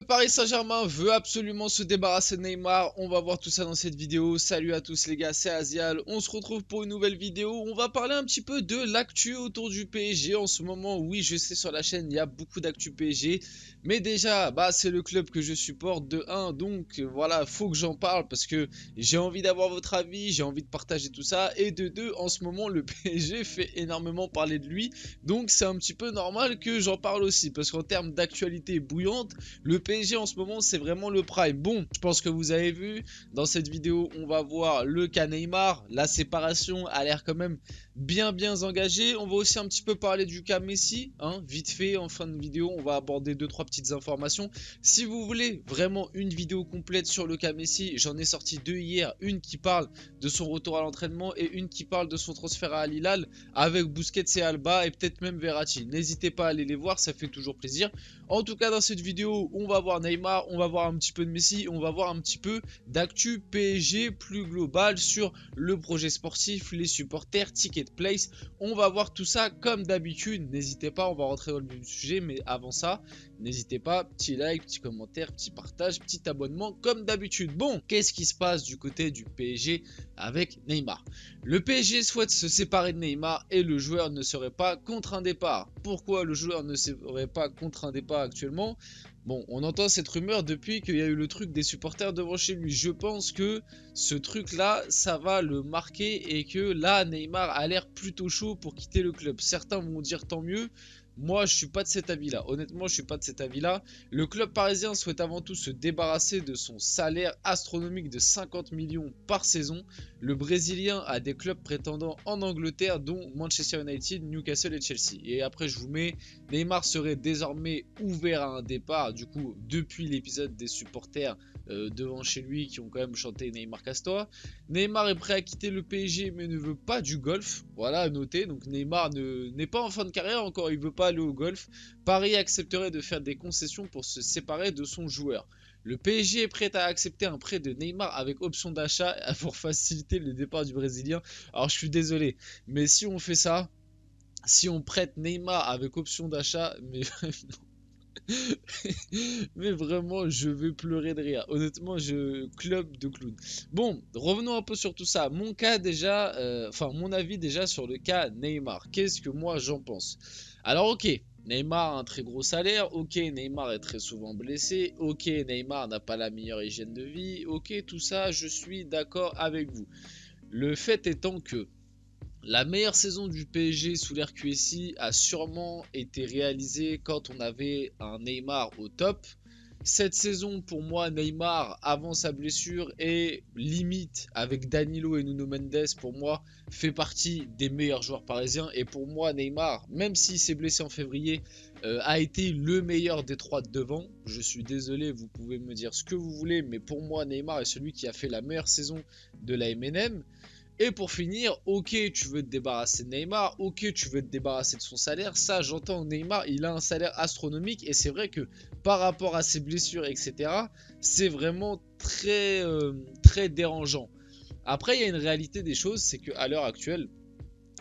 Paris Saint-Germain veut absolument se débarrasser de Neymar, on va voir tout ça dans cette vidéo. Salut à tous les gars, c'est Azial, on se retrouve pour une nouvelle vidéo. On va parler un petit peu de l'actu autour du PSG en ce moment. Oui, je sais, sur la chaîne il y a beaucoup d'actu PSG, mais déjà c'est le club que je supporte de 1, donc voilà, faut que j'en parle parce que j'ai envie d'avoir votre avis, j'ai envie de partager tout ça, et de 2, en ce moment le PSG fait énormément parler de lui, donc c'est un petit peu normal que j'en parle aussi, parce qu'en termes d'actualité bouillante, le PSG en ce moment c'est vraiment le prime. Bon, je pense que vous avez vu, dans cette vidéo on va voir le cas Neymar, la séparation a l'air quand même bien engagée. On va aussi un petit peu parler du cas Messi, vite fait en fin de vidéo, on va aborder 2-3 petites informations. Si vous voulez vraiment une vidéo complète sur le cas Messi, j'en ai sorti 2 hier, une qui parle de son retour à l'entraînement et une qui parle de son transfert à Al Hilal avec Busquets et Alba et peut-être même Verratti. N'hésitez pas à aller les voir, ça fait toujours plaisir. En tout cas, dans cette vidéo, on va voir Neymar, on va voir un petit peu de Messi, on va voir un petit peu d'actu PSG plus global sur le projet sportif, les supporters, ticket place. On va voir tout ça comme d'habitude. N'hésitez pas, on va rentrer dans le vif du sujet, mais avant ça, n'hésitez pas, petit like, petit commentaire, petit partage, petit abonnement comme d'habitude. Bon, qu'est-ce qui se passe du côté du PSG avec Neymar? Le PSG souhaite se séparer de Neymar et le joueur ne serait pas contre un départ. Pourquoi le joueur ne serait pas contre un départ actuellement? Bon, on entend cette rumeur depuis qu'il y a eu le truc des supporters devant chez lui. Je pense que ce truc-là, ça va le marquer et que là, Neymar a l'air plutôt chaud pour quitter le club. Certains vont dire tant mieux. Moi, je suis pas de cet avis-là. Honnêtement, je suis pas de cet avis-là. Le club parisien souhaite avant tout se débarrasser de son salaire astronomique de 50 millions par saison. Le Brésilien a des clubs prétendants en Angleterre, dont Manchester United, Newcastle et Chelsea. Et après, je vous mets, Neymar serait désormais ouvert à un départ. Du coup, depuis l'épisode des supporters devant chez lui qui ont quand même chanté Neymar casse-toi. Neymar est prêt à quitter le PSG mais ne veut pas du golf. Voilà, à noter. Donc Neymar n'est pas en fin de carrière encore, il veut pas aller au golf. Paris accepterait de faire des concessions pour se séparer de son joueur. Le PSG est prêt à accepter un prêt de Neymar avec option d'achat pour faciliter le départ du Brésilien. Alors je suis désolé, mais si on fait ça, si on prête Neymar avec option d'achat, mais mais vraiment, je vais pleurer de rire. Honnêtement, je club de clown. Bon, revenons un peu sur tout ça. Mon cas déjà, mon avis déjà sur le cas Neymar. Qu'est-ce que moi j'en pense? Alors ok, Neymar a un très gros salaire. Ok, Neymar est très souvent blessé. Ok, Neymar n'a pas la meilleure hygiène de vie. Ok, tout ça, je suis d'accord avec vous. Le fait étant que la meilleure saison du PSG sous l'ère QSI a sûrement été réalisée quand on avait un Neymar au top. Cette saison, pour moi, Neymar, avant sa blessure, et limite avec Danilo et Nuno Mendes, pour moi, fait partie des meilleurs joueurs parisiens. Et pour moi, Neymar, même s'il s'est blessé en février, a été le meilleur des trois de devant. Je suis désolé, vous pouvez me dire ce que vous voulez, mais pour moi, Neymar est celui qui a fait la meilleure saison de la MNM. Et pour finir, ok, tu veux te débarrasser de Neymar, ok, tu veux te débarrasser de son salaire, ça j'entends, Neymar il a un salaire astronomique et c'est vrai que par rapport à ses blessures, etc., c'est vraiment très dérangeant. Après, il y a une réalité des choses, c'est qu'à l'heure actuelle,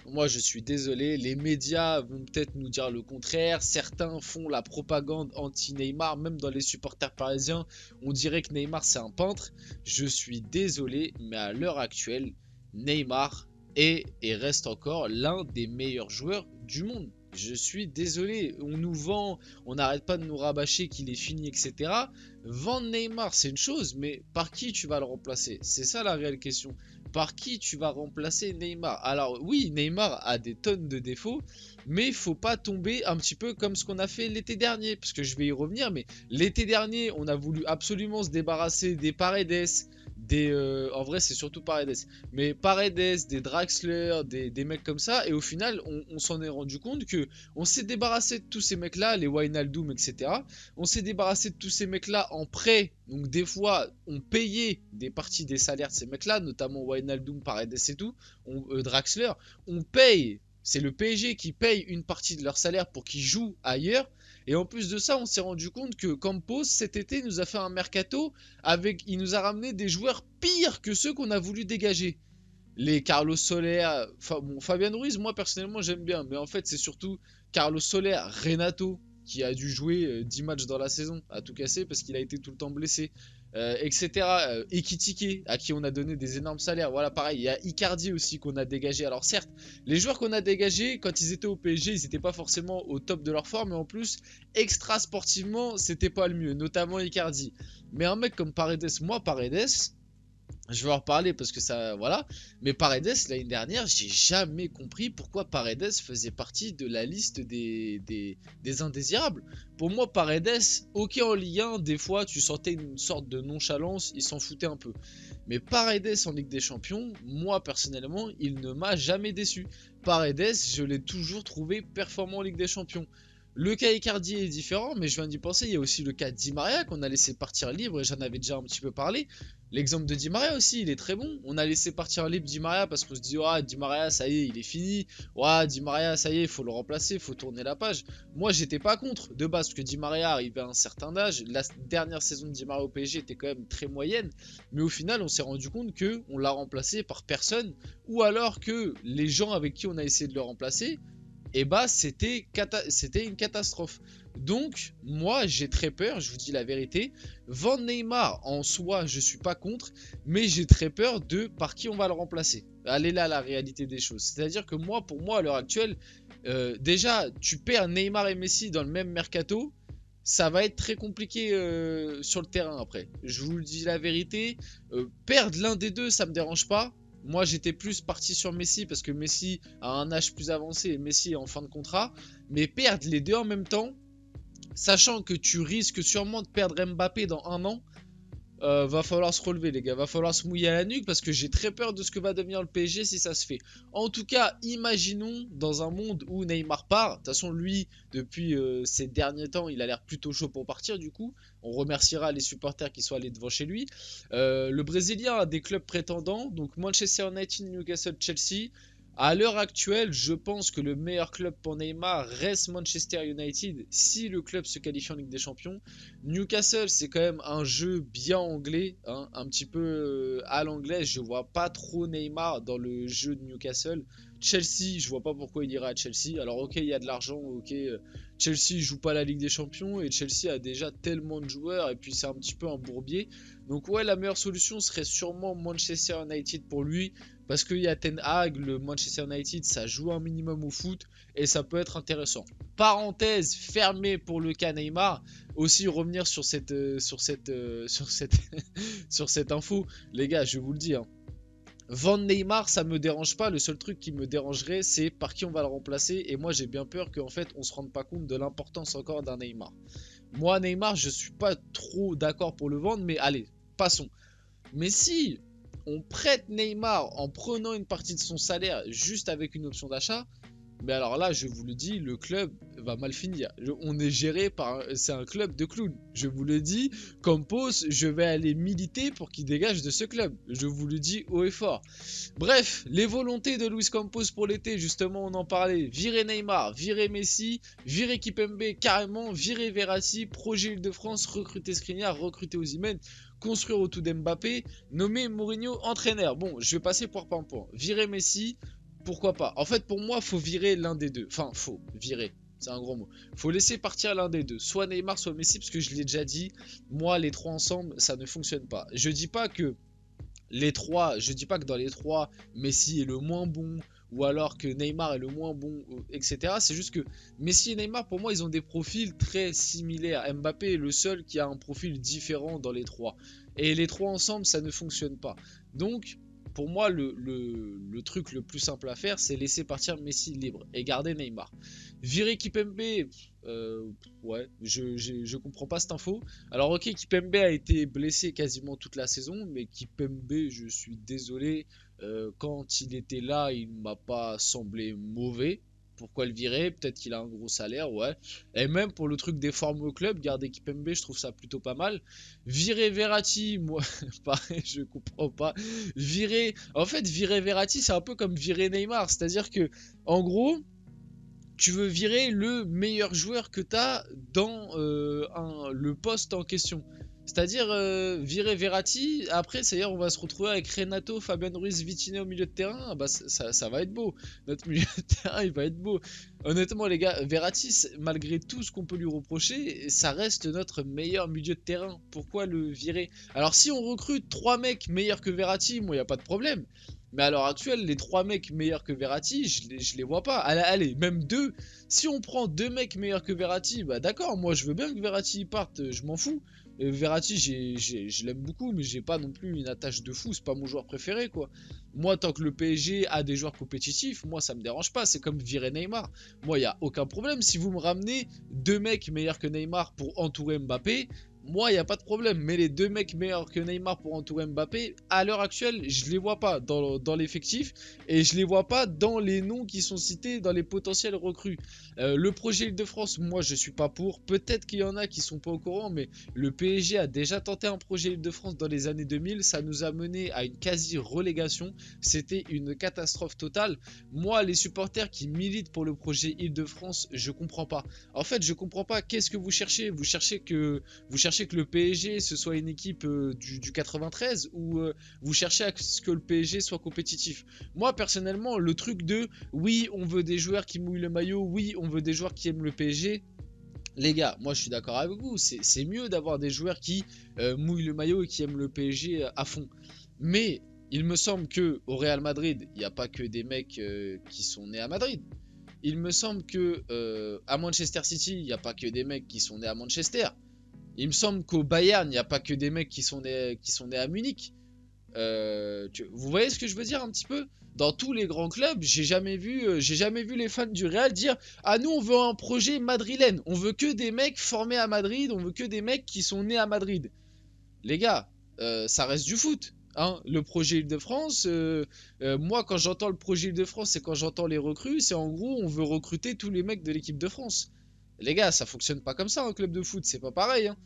moi je suis désolé, les médias vont peut-être nous dire le contraire, certains font la propagande anti-Neymar, même dans les supporters parisiens, on dirait que Neymar c'est un peintre. Je suis désolé, mais à l'heure actuelle, Neymar est et reste encore l'un des meilleurs joueurs du monde. Je suis désolé, on nous vend, on n'arrête pas de nous rabâcher qu'il est fini, etc. Vendre Neymar, c'est une chose, mais par qui tu vas le remplacer? C'est ça la réelle question. Par qui tu vas remplacer Neymar? Alors oui, Neymar a des tonnes de défauts, mais il faut pas tomber un petit peu comme ce qu'on a fait l'été dernier, parce que je vais y revenir, mais l'été dernier, on a voulu absolument se débarrasser des Paredes, en vrai c'est surtout Paredes, mais Paredes, des Draxler, des mecs comme ça, et au final on s'en est rendu compte que on s'est débarrassé de tous ces mecs là, les Wijnaldum, etc. On s'est débarrassé de tous ces mecs là en prêt, donc des fois on payait des parties des salaires de ces mecs là, notamment Wijnaldum, Paredes et tout, Draxler, on paye, c'est le PSG qui paye une partie de leur salaire pour qu'ils jouent ailleurs. Et en plus de ça, on s'est rendu compte que Campos, cet été, nous a fait un mercato il nous a ramené des joueurs pires que ceux qu'on a voulu dégager. Les Carlos Soler, bon, Fabian Ruiz, moi personnellement j'aime bien, mais en fait c'est surtout Carlos Soler, Renato. qui a dû jouer 10 matchs dans la saison, à tout casser parce qu'il a été tout le temps blessé, etc. Ekitike, à qui on a donné des énormes salaires. Voilà, pareil, il y a Icardi aussi qu'on a dégagé. Alors certes, les joueurs qu'on a dégagés, quand ils étaient au PSG, ils n'étaient pas forcément au top de leur forme, mais en plus, extra sportivement, c'était pas le mieux, notamment Icardi. Mais un mec comme Paredes, moi Paredes, je vais en reparler parce que ça, voilà. Mais Paredes, l'année dernière, j'ai jamais compris pourquoi Paredes faisait partie de la liste des indésirables. Pour moi, Paredes, ok en Ligue 1, des fois, tu sentais une sorte de nonchalance, il s'en foutait un peu. Mais Paredes en Ligue des Champions, moi personnellement, il ne m'a jamais déçu. Paredes, je l'ai toujours trouvé performant en Ligue des Champions. Le cas Icardi est différent, mais je viens d'y penser, il y a aussi le cas Di Maria qu'on a laissé partir libre et j'en avais déjà un petit peu parlé. L'exemple de Di Maria aussi, il est très bon. On a laissé partir libre Di Maria parce qu'on se dit, ah, Di Maria, ça y est, il est fini. Ouais, Di Maria, ça y est, il faut le remplacer, il faut tourner la page. Moi, j'étais pas contre de base parce que Di Maria arrivait à un certain âge. La dernière saison de Di Maria au PSG était quand même très moyenne, mais au final, on s'est rendu compte que on l'a remplacé par personne, ou alors que les gens avec qui on a essayé de le remplacer, et bah c'était une catastrophe. Donc moi j'ai très peur, je vous dis la vérité. Vendre Neymar en soi je suis pas contre, mais j'ai très peur de par qui on va le remplacer. Allez là la réalité des choses. C'est-à-dire que moi, pour moi à l'heure actuelle, déjà tu perds Neymar et Messi dans le même mercato, ça va être très compliqué sur le terrain après. Je vous dis la vérité, perdre l'un des deux ça me dérange pas. Moi, j'étais plus parti sur Messi parce que Messi a un âge plus avancé et Messi est en fin de contrat. Mais perdre les deux en même temps, sachant que tu risques sûrement de perdre Mbappé dans un an, va falloir se relever les gars, va falloir se mouiller à la nuque parce que j'ai très peur de ce que va devenir le PSG si ça se fait. En tout cas, imaginons dans un monde où Neymar part. De toute façon, lui, depuis ces derniers temps, il a l'air plutôt chaud pour partir du coup. On remerciera les supporters qui sont allés devant chez lui. Le Brésilien a des clubs prétendants, donc Manchester United, Newcastle, Chelsea. À l'heure actuelle, je pense que le meilleur club pour Neymar reste Manchester United si le club se qualifie en Ligue des Champions. Newcastle, c'est quand même un jeu bien anglais, hein, un petit peu à l'anglaise. Je vois pas trop Neymar dans le jeu de Newcastle. Chelsea, je vois pas pourquoi il irait à Chelsea. Alors ok, il y a de l'argent, ok. Chelsea joue pas la Ligue des Champions et Chelsea a déjà tellement de joueurs et puis c'est un petit peu un bourbier. Donc ouais, la meilleure solution serait sûrement Manchester United pour lui. Parce qu'il y a Ten Hag, le Manchester United, ça joue un minimum au foot et ça peut être intéressant. Parenthèse fermée pour le cas Neymar. Aussi revenir sur cette sur cette info. Les gars, je vous le dis, hein. Vendre Neymar, ça me dérange pas. Le seul truc qui me dérangerait, c'est par qui on va le remplacer. Et moi, j'ai bien peur qu'en fait, on se rende pas compte de l'importance encore d'un Neymar. Moi, Neymar, je suis pas trop d'accord pour le vendre, mais allez, passons. Mais si on prête Neymar en prenant une partie de son salaire juste avec une option d'achat, mais alors là, je vous le dis, le club va mal finir. On est géré par... C'est un club de clowns. Je vous le dis, Campos, je vais aller militer pour qu'il dégage de ce club. Je vous le dis haut et fort. Bref, les volontés de Luis Campos pour l'été, justement, on en parlait. Virer Neymar, virer Messi, virer Kimpembe carrément, virer Verratti, projet Île-de-France, recruter Skriniar, recruter Osimhen, construire autour d'Mbappé, nommer Mourinho entraîneur. Bon, je vais passer point par point. Virer Messi... Pourquoi pas? En fait, pour moi, faut virer l'un des deux. Enfin, faut virer. C'est un gros mot. Faut laisser partir l'un des deux. Soit Neymar, soit Messi, parce que je l'ai déjà dit. Moi, les trois ensemble, ça ne fonctionne pas. Je dis pas que dans les trois, Messi est le moins bon, ou alors que Neymar est le moins bon, etc. C'est juste que Messi et Neymar, pour moi, ils ont des profils très similaires. Mbappé est le seul qui a un profil différent dans les trois. Et les trois ensemble, ça ne fonctionne pas. Donc... Pour moi, le truc le plus simple à faire, c'est laisser partir Messi libre et garder Neymar. Virer Kimpembe, ouais, je comprends pas cette info. Alors ok, Kimpembe a été blessé quasiment toute la saison, mais Kimpembe, je suis désolé, quand il était là, il m'a pas semblé mauvais. Pourquoi le virer? Peut-être qu'il a un gros salaire, ouais. Et même pour le truc des formes au club, garder Kimpembe, je trouve ça plutôt pas mal. Virer Verratti, moi, pareil, je comprends pas. En fait, virer Verratti, c'est un peu comme virer Neymar. C'est-à-dire que, en gros, tu veux virer le meilleur joueur que tu as dans le poste en question. C'est-à-dire virer Verratti, après c'est-à-dire on va se retrouver avec Renato, Fabien Ruiz, Vitinha au milieu de terrain, bah ça va être beau. Notre milieu de terrain il va être beau. Honnêtement les gars, Verratti malgré tout ce qu'on peut lui reprocher, ça reste notre meilleur milieu de terrain. Pourquoi le virer? Alors si on recrute 3 mecs meilleurs que Verratti, moi y a pas de problème. Mais à l'heure actuelle, les 3 mecs meilleurs que Verratti, je les vois pas. Allez, même 2. Si on prend 2 mecs meilleurs que Verratti, bah d'accord, moi je veux bien que Verratti parte, je m'en fous. Verratti, je l'aime beaucoup, mais j'ai pas non plus une attache de fou, c'est pas mon joueur préféré quoi. Moi, tant que le PSG a des joueurs compétitifs, moi ça me dérange pas, c'est comme virer Neymar. Moi, y a aucun problème. Si vous me ramenez 2 mecs meilleurs que Neymar pour entourer Mbappé, moi, il n'y a pas de problème. Mais les 2 mecs meilleurs que Neymar pour entourer Mbappé, à l'heure actuelle, je les vois pas dans l'effectif. Et je les vois pas dans les noms qui sont cités dans les potentiels recrues. Le projet Île-de-France, moi, je suis pas pour. Peut-être qu'il y en a qui sont pas au courant, mais le PSG a déjà tenté un projet Île-de-France dans les années 2000. Ça nous a mené à une quasi-relégation. C'était une catastrophe totale. Moi, les supporters qui militent pour le projet Île-de-France, je comprends pas. En fait, je comprends pas. Qu'est-ce que vous cherchez? Vous cherchez que le PSG ce soit une équipe du 93 ou vous cherchez à ce que le PSG soit compétitif? Moi personnellement, le truc de oui, on veut des joueurs qui mouillent le maillot, oui, on veut des joueurs qui aiment le PSG. Les gars, moi je suis d'accord avec vous, c'est mieux d'avoir des joueurs qui mouillent le maillot et qui aiment le PSG à fond. Mais il me semble que au Real Madrid, il n'y a pas que des mecs qui sont nés à Madrid. Il me semble que à Manchester City, il n'y a pas que des mecs qui sont nés à Manchester. Il me semble qu'au Bayern, il n'y a pas que des mecs qui sont nés à Munich. Vous voyez ce que je veux dire un petit peu? Dans tous les grands clubs, j'ai jamais vu les fans du Real dire ah nous on veut un projet madrilène, on veut que des mecs formés à Madrid, on veut que des mecs qui sont nés à Madrid. Les gars, ça reste du foot. Hein, le projet Île-de-France, moi quand j'entends le projet Île-de-France, c'est quand j'entends les recrues, c'est en gros on veut recruter tous les mecs de l'équipe de France. Les gars, ça fonctionne pas comme ça un club de foot, c'est pas pareil. Hein.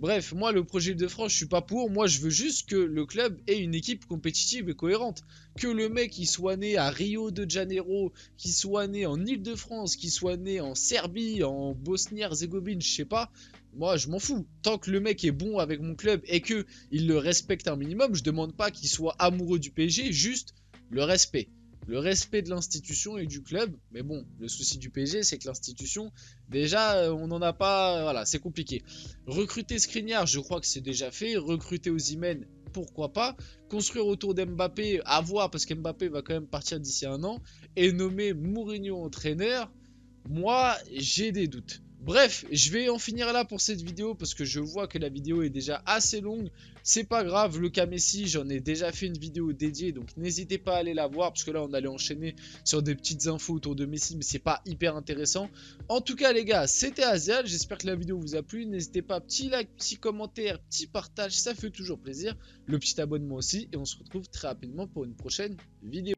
Bref, moi le projet Île-de-France, je suis pas pour. Moi je veux juste que le club ait une équipe compétitive et cohérente. Que le mec il soit né à Rio de Janeiro, qu'il soit né en Île-de-France, qu'il soit né en Serbie, en Bosnie-Herzégovine, je sais pas. Moi je m'en fous. Tant que le mec est bon avec mon club et que il le respecte un minimum, je demande pas qu'il soit amoureux du PSG, juste le respect. Le respect de l'institution et du club. Mais bon, le souci du PSG, c'est que l'institution, déjà, on n'en a pas. Voilà, c'est compliqué. Recruter Skriniar, je crois que c'est déjà fait. Recruter Osimhen, pourquoi pas. Construire autour d'Mbappé, à voir, parce qu'Mbappé va quand même partir d'ici un an. Et nommer Mourinho entraîneur, moi, j'ai des doutes. Bref, je vais en finir là pour cette vidéo parce que je vois que la vidéo est déjà assez longue. C'est pas grave, le cas Messi, j'en ai déjà fait une vidéo dédiée, donc n'hésitez pas à aller la voir parce que là on allait enchaîner sur des petites infos autour de Messi, mais c'est pas hyper intéressant. En tout cas les gars, c'était Azial, j'espère que la vidéo vous a plu. N'hésitez pas, petit like, petit commentaire, petit partage, ça fait toujours plaisir. Le petit abonnement aussi, et on se retrouve très rapidement pour une prochaine vidéo.